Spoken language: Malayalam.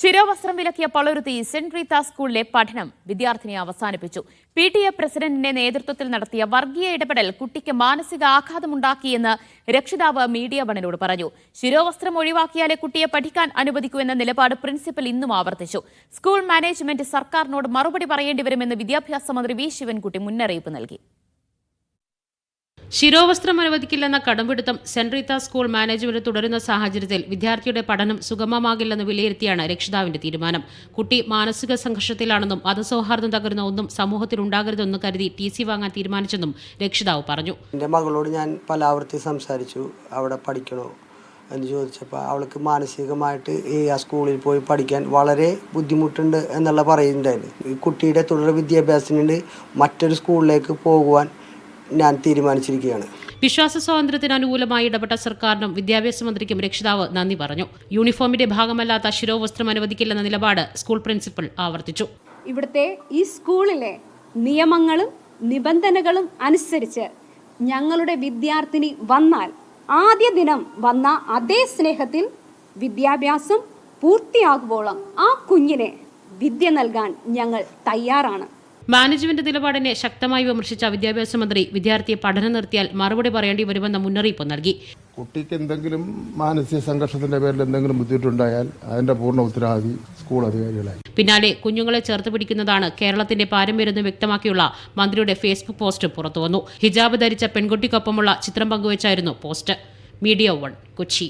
ശിരോവസ്ത്രം വിലക്കിയ പളുരുത്തി സെന്റ് റീത്ത സ്കൂളിലെ പഠനം വിദ്യാർത്ഥിനി അവസാനിപ്പിച്ചു. PTA പ്രസിഡന്റിന്റെ നേതൃത്വത്തിൽ നടത്തിയ വർഗീയ ഇടപെടൽ കുട്ടിക്ക് മാനസിക ആഘാതമുണ്ടാക്കിയെന്ന് രക്ഷിതാവ് മീഡിയ വണിനോട് പറഞ്ഞു. ശിരോവസ്ത്രം ഒഴിവാക്കിയാലേ കുട്ടിയെ പഠിക്കാൻ അനുവദിക്കൂ എന്ന നിലപാട് പ്രിൻസിപ്പൽ ഇന്നും ആവർത്തിച്ചു. സ്കൂൾ മാനേജ്മെന്റ് സർക്കാരിനോട് മറുപടി പറയേണ്ടി വരുമെന്ന് വിദ്യാഭ്യാസ മന്ത്രി വി ശിവൻകുട്ടി മുന്നറിയിപ്പ് നൽകി. ശിരോവസ്ത്രം അനുവദിക്കില്ലെന്ന കടുംപിടുത്തം സെന്റ് റീത്ത സ്കൂൾ മാനേജ്മെന്റ് തുടരുന്ന സാഹചര്യത്തിൽ വിദ്യാർത്ഥിയുടെ പഠനം സുഗമമാകില്ലെന്ന് വിലയിരുത്തിയാണ് രക്ഷിതാവിന്റെ തീരുമാനം. കുട്ടി മാനസിക സംഘർഷത്തിലാണെന്നും മതസൗഹാർദ്ദം തകരുന്ന ഒന്നും സമൂഹത്തിൽ ഉണ്ടാകരുതെന്ന് കരുതി TC വാങ്ങാൻ തീരുമാനിച്ചെന്നും രക്ഷിതാവ് പറഞ്ഞു. എൻ്റെ മകളോട് ഞാൻ പലാവർത്തി സംസാരിച്ചു, അവിടെ പഠിക്കണോ എന്ന് ചോദിച്ചപ്പോൾ അവൾക്ക് മാനസികമായിട്ട് ആ സ്കൂളിൽ പോയി പഠിക്കാൻ വളരെ ബുദ്ധിമുട്ടുണ്ട് എന്നുള്ള പറയുന്നുണ്ടായിരുന്നു. ഈ കുട്ടിയുടെ തുടർ വിദ്യാഭ്യാസത്തിന് മറ്റൊരു സ്കൂളിലേക്ക് പോകുവാൻ ഞാൻ തീരുമാനിച്ചിരിക്കുകയാണ്. വിശ്വാസ സ്വാതന്ത്ര്യത്തിന് അനുകൂലമായി ഇടപെട്ട സർക്കാരിനും വിദ്യാഭ്യാസ മന്ത്രിക്കും രക്ഷിതാവ് നന്ദി പറഞ്ഞു. യൂണിഫോമിന്റെ ഭാഗമല്ലാത്ത ശിരോവസ്ത്രം അനുവദിക്കില്ലെന്ന നിലപാട് സ്കൂൾ പ്രിൻസിപ്പൽ ആവർത്തിച്ചു. ഇവിടുത്തെ ഈ സ്കൂളിലെ നിയമങ്ങളും നിബന്ധനകളും അനുസരിച്ച് ഞങ്ങളുടെ വിദ്യാർത്ഥിനി വന്നാൽ ആദ്യ ദിനം വന്ന അതേ സ്നേഹത്തിൽ വിദ്യാഭ്യാസം പൂർത്തിയാകുമ്പോഴും ആ കുഞ്ഞിനെ വിദ്യ നൽകാൻ ഞങ്ങൾ തയ്യാറാണ്. മാനേജ്മെന്റ് നിലപാടിനെ ശക്തമായി വിമർശിച്ച വിദ്യാഭ്യാസ മന്ത്രി വിദ്യാർത്ഥിയെ പഠനം നിർത്തിയാൽ മറുപടി പറയേണ്ടി വരുമെന്ന മുന്നറിയിപ്പ് നൽകി. കുട്ടിക്ക് എന്തെങ്കിലും മാനസിക സംഘർഷത്തിന്റെ പേരിൽ എന്തെങ്കിലും ബുദ്ധിമുട്ടുണ്ടായാൽ അതിന്റെ പൂർണ്ണ ഉത്തരവാദി സ്കൂൾ അധികാരികളായി. പിന്നാലെ കുഞ്ഞുങ്ങളെ ചേർത്ത് പിടിക്കുന്നതാണ് കേരളത്തിന്റെ പാരമ്പര്യമെന്ന് വ്യക്തമാക്കിയുള്ള മന്ത്രിയുടെ ഫേസ്ബുക്ക് പോസ്റ്റ് പുറത്തുവന്നു. ഹിജാബ് ധരിച്ച പെൺകുട്ടിക്കൊപ്പമുള്ള ചിത്രം പങ്കുവച്ചായിരുന്നു പോസ്റ്റ്. മീഡിയ 1 കൊച്ചി.